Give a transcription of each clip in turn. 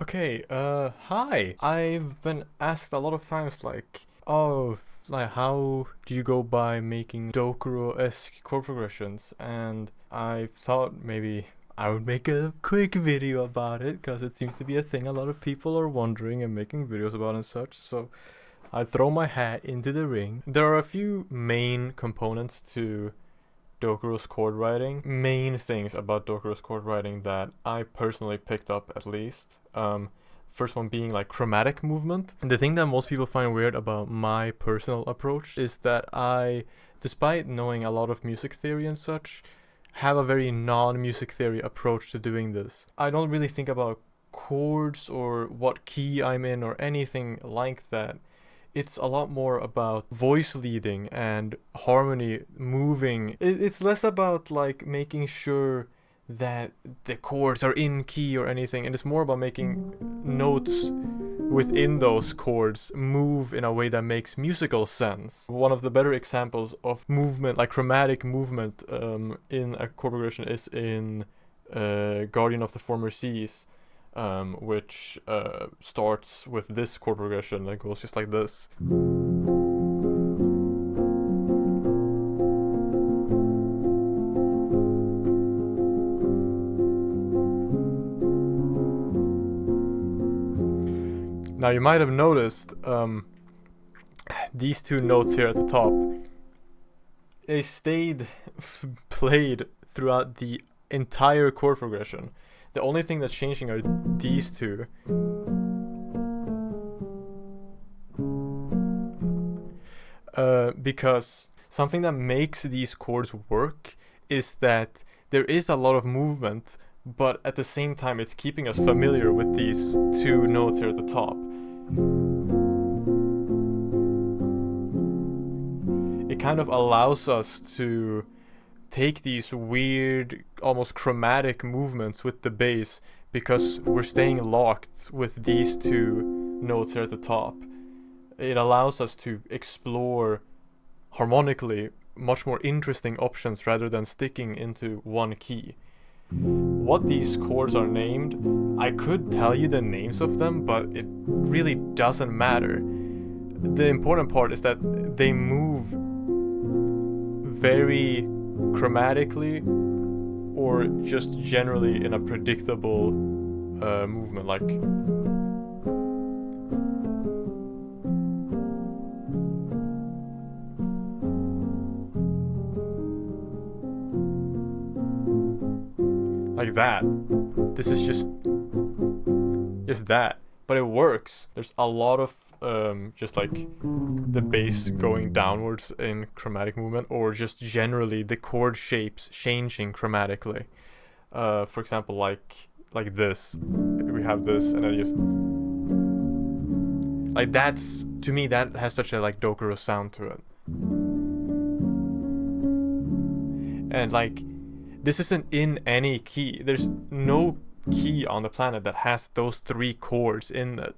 Okay, hi. I've been asked a lot of times, how do you go by making Dokuro-esque chord progressions? And I thought maybe I would make a quick video about it, because it seems to be a thing a lot of people are wondering and making videos about and such, so I throw my hat into the ring. There are a few main components to Dokuro's chord writing. Main things about Dokuro's chord writing that I personally picked up at least. First one being like chromatic movement. And the thing that most people find weird about my personal approach is that I, despite knowing a lot of music theory and such, have a very non-music theory approach to doing this. I don't really think about chords or what key I'm in or anything like that. It's a lot more about voice leading and harmony moving. It's less about like making sure that the chords are in key or anything, and it's more about making notes within those chords move in a way that makes musical sense. One of the better examples of movement, like chromatic movement, in a chord progression is in Guardian of the Former Seas, which starts with this chord progression that goes just like this. Now you might have noticed these two notes here at the top, they stayed played throughout the entire chord progression. The only thing that's changing are these two. Because something that makes these chords work is that there is a lot of movement, but at the same time it's keeping us familiar with these two notes here at the top. It kind of allows us to take these weird, almost chromatic movements with the bass because we're staying locked with these two notes here at the top. It allows us to explore harmonically much more interesting options rather than sticking into one key. What these chords are named, I could tell you the names of them, but it really doesn't matter. The important part is that they move very chromatically or just generally in a predictable movement, like that. This is just that, but it works. There's a lot of just like the bass going downwards in chromatic movement, or just generally the chord shapes changing chromatically. For example, like this. We have this, and then just like that's, to me, that has such a like Dokuro sound to it. And like, this isn't in any key. There's no key on the planet that has those three chords in it.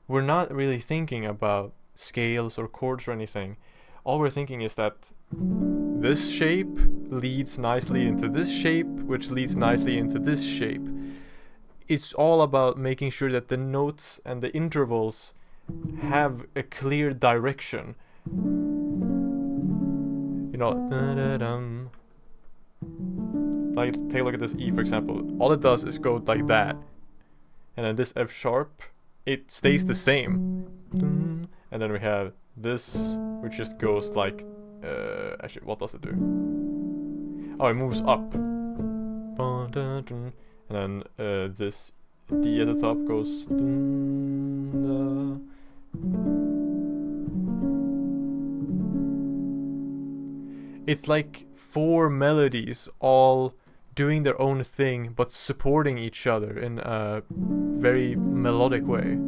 We're not really thinking about scales or chords or anything. All we're thinking is that this shape leads nicely into this shape, which leads nicely into this shape. It's all about making sure that the notes and the intervals have a clear direction. You know, da-da-dum. Like, take a look at this E, for example. All it does is go like that. And then this F sharp, it stays the same. And then we have this, which just goes like... actually, what does it do? Oh, it moves up. And then this D at the top goes... It's like four melodies all doing their own thing but supporting each other in a very melodic way.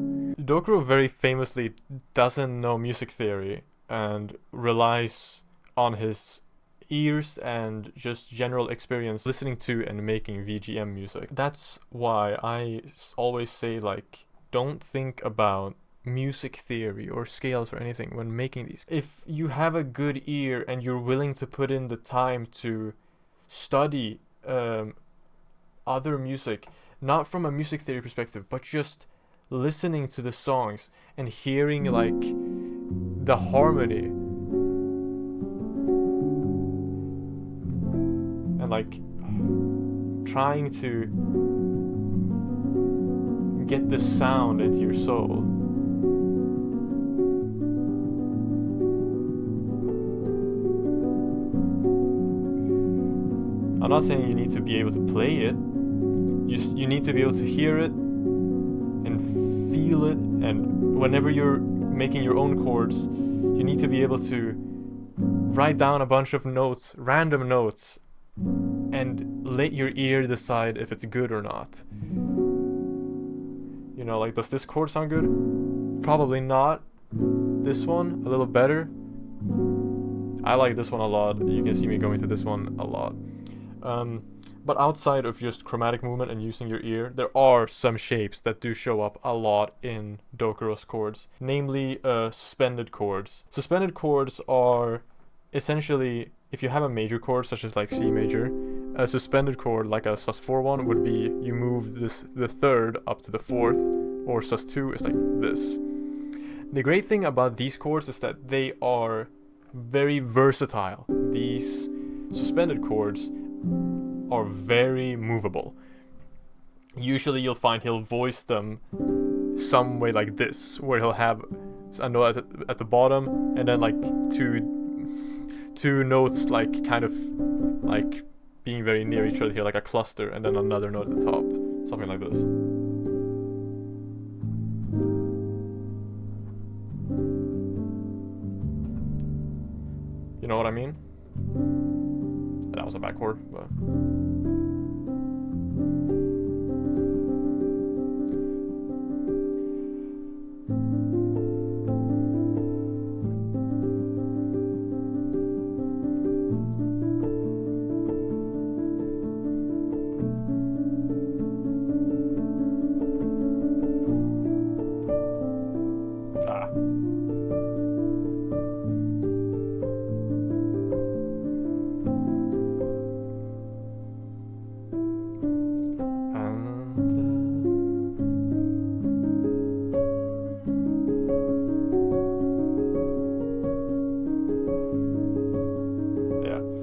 Dokuro very famously doesn't know music theory and relies on his ears and just general experience listening to and making VGM music. That's why I always say, like, don't think about music theory or scales or anything when making these. If you have a good ear and you're willing to put in the time to study other music, not from a music theory perspective, but just listening to the songs and hearing like the harmony and like trying to get the sound into your soul. I'm not saying you need to be able to play it. You need to be able to hear it and feel it, and whenever you're making your own chords, you need to be able to write down a bunch of notes, random notes, and let your ear decide if it's good or not. You know, like, does this chord sound good? Probably not. This one, a little better. I like this one a lot. You can see me going to this one a lot. But outside of just chromatic movement and using your ear, there are some shapes that do show up a lot in DOKURO's chords, namely suspended chords. Suspended chords are essentially, if you have a major chord such as like C major, a suspended chord like a sus4 one would be you move the third up to the fourth, or sus2 is like this. The great thing about these chords is that they are very versatile. These suspended chords are very movable. Usually you'll find he'll voice them some way like this, where he'll have a note at the bottom and then like two notes like kind of like being very near each other here, like a cluster, and then another note at the top, something like this. You know what I mean? That was a back chord, but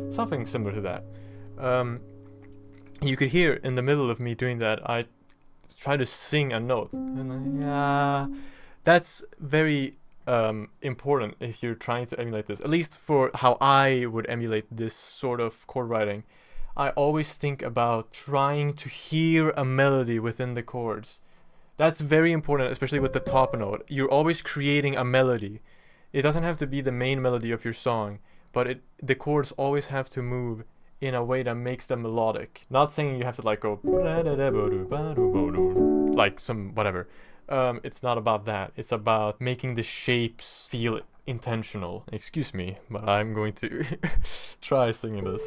something similar to that. You could hear in the middle of me doing that, I try to sing a note. And then, yeah, that's very important if you're trying to emulate this. At least for how I would emulate this sort of chord writing. I always think about trying to hear a melody within the chords. That's very important, especially with the top note. You're always creating a melody. It doesn't have to be the main melody of your song, but the chords always have to move in a way that makes them melodic. Not saying you have to like go like some whatever. It's not about that. It's about making the shapes feel intentional. Excuse me, but I'm going to try singing this.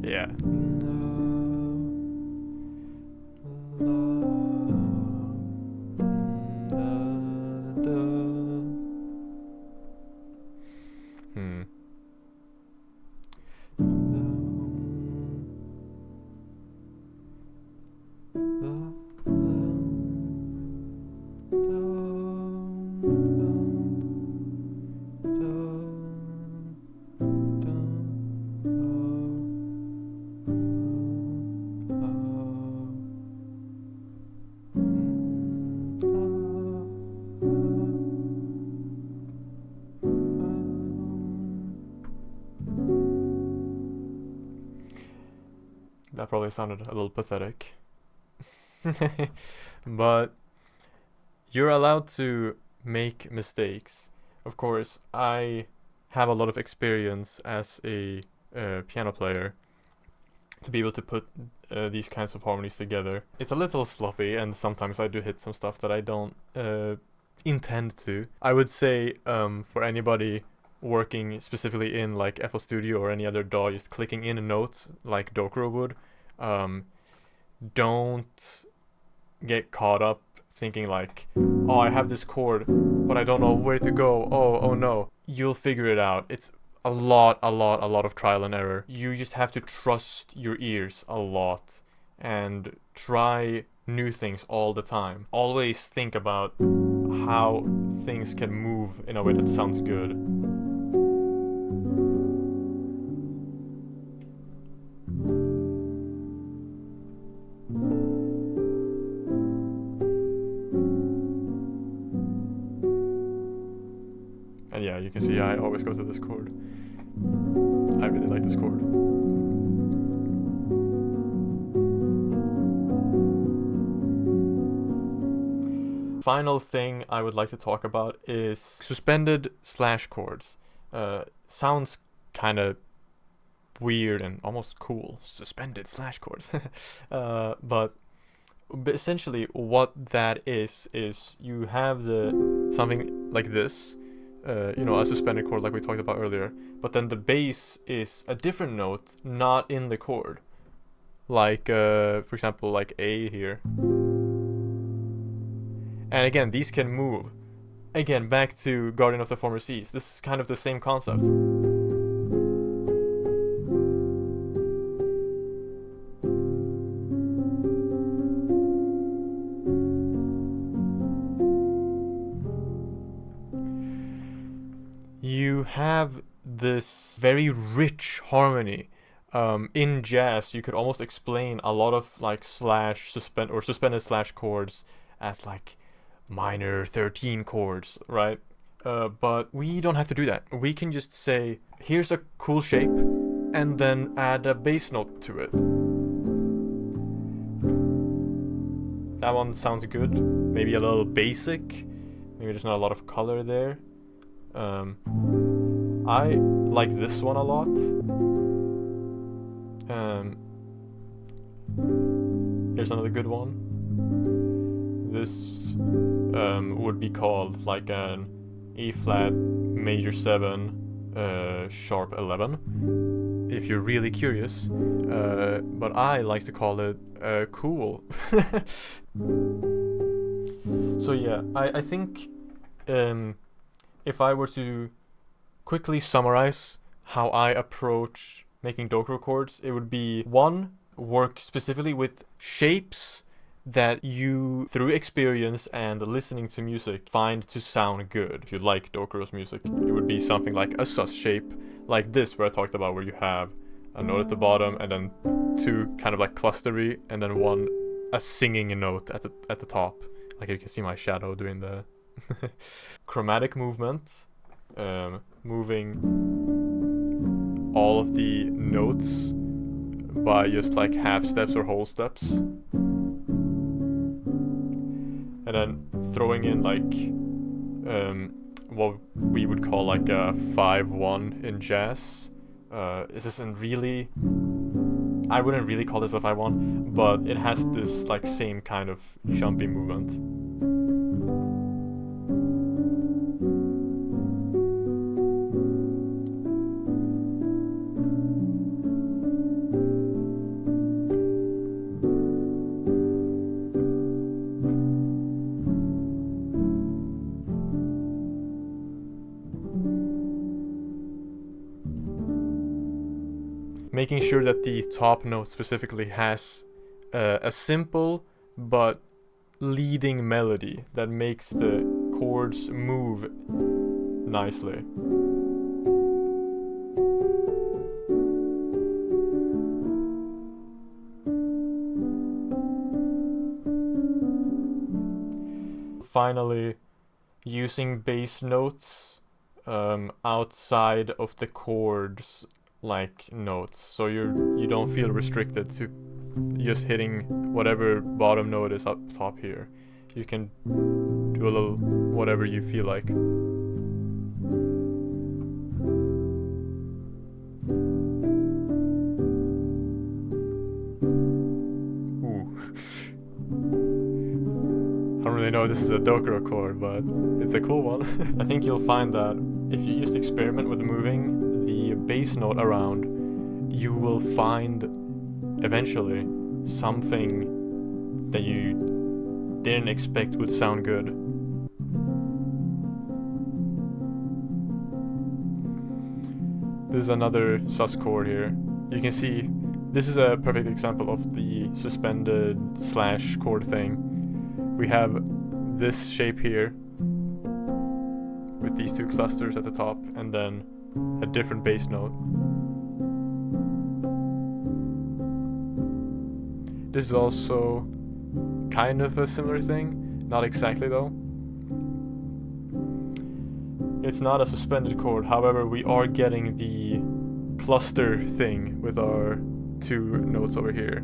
Yeah. That probably sounded a little pathetic. But you're allowed to make mistakes. Of course, I have a lot of experience as a piano player, to be able to put these kinds of harmonies together. It's a little sloppy, and sometimes I do hit some stuff that I don't intend to. I would say for anybody working specifically in like FL Studio or any other DAW, just clicking in a note like DOKURO would, don't get caught up thinking like, oh, I have this chord, but I don't know where to go. Oh no. You'll figure it out. It's a lot of trial and error. You just have to trust your ears a lot and try new things all the time. Always think about how things can move in a way that sounds good. And yeah, you can see I always go to this chord. I really like this chord. Final thing I would like to talk about is suspended slash chords. Sounds kind of weird and almost cool. Suspended slash chords. But essentially what that is you have something like this, a suspended chord like we talked about earlier, but then the bass is a different note not in the chord. Like, for example, like A here. And again, these can move. Again, back to Guardian of the Former Seas. This is kind of the same concept. You have this very rich harmony. In jazz, you could almost explain a lot of like suspended slash chords as like minor 13 chords, right? But we don't have to do that. We can just say, here's a cool shape, and then add a bass note to it. That one sounds good. Maybe a little basic. Maybe there's not a lot of color there. I like this one a lot. Here's another good one. This would be called like an E flat major 7 sharp 11 if you're really curious, but I like to call it cool. So yeah, I think if I were to quickly summarize how I approach making DOKURO chords, it would be 1, work specifically with shapes that you, through experience and listening to music, find to sound good. If you like DOKURO's music, it would be something like a sus shape, like this, where I talked about, where you have a note at the bottom and then 2 kind of like clustery, and then 1 a singing note at the top. Like you can see my shadow doing the chromatic movement, moving all of the notes by just like half steps or whole steps. And then throwing in like what we would call like a 5-1 in jazz. This isn't really, I wouldn't really call this a 5-1, but it has this like same kind of jumpy movement. Making sure that the top note specifically has a simple but leading melody that makes the chords move nicely. Finally, using bass notes outside of the chords like notes, so you don't feel restricted to just hitting whatever bottom note is up top here. You can do a little whatever you feel like. I don't really know if this is a DOKURO chord, but it's a cool one. I think you'll find that if you just experiment with moving the bass note around, you will find eventually something that you didn't expect would sound good. This is another sus chord here. You can see this is a perfect example of the suspended slash chord thing. We have this shape here with these two clusters at the top and then a different bass note. This is also kind of a similar thing, not exactly though. It's not a suspended chord, however we are getting the cluster thing with our two notes over here.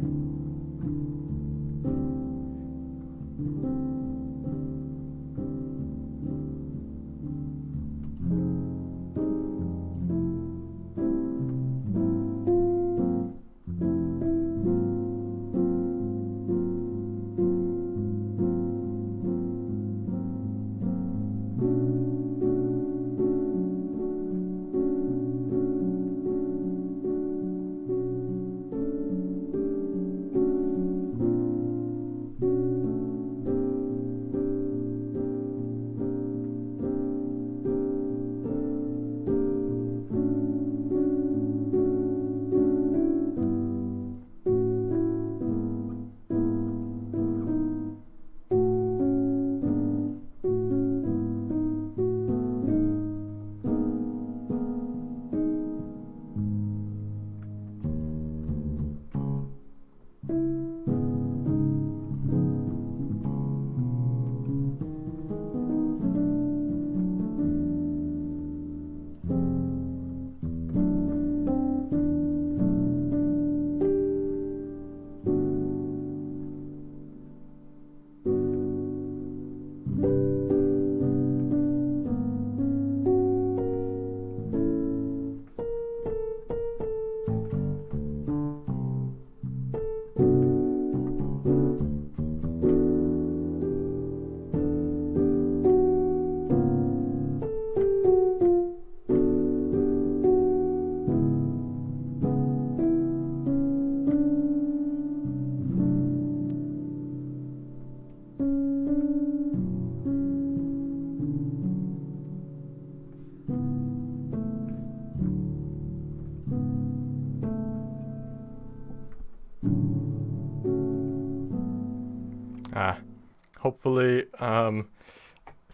Hopefully,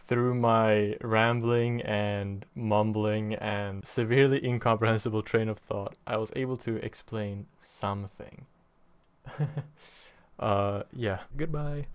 through my rambling and mumbling and severely incomprehensible train of thought, I was able to explain something. Yeah, goodbye.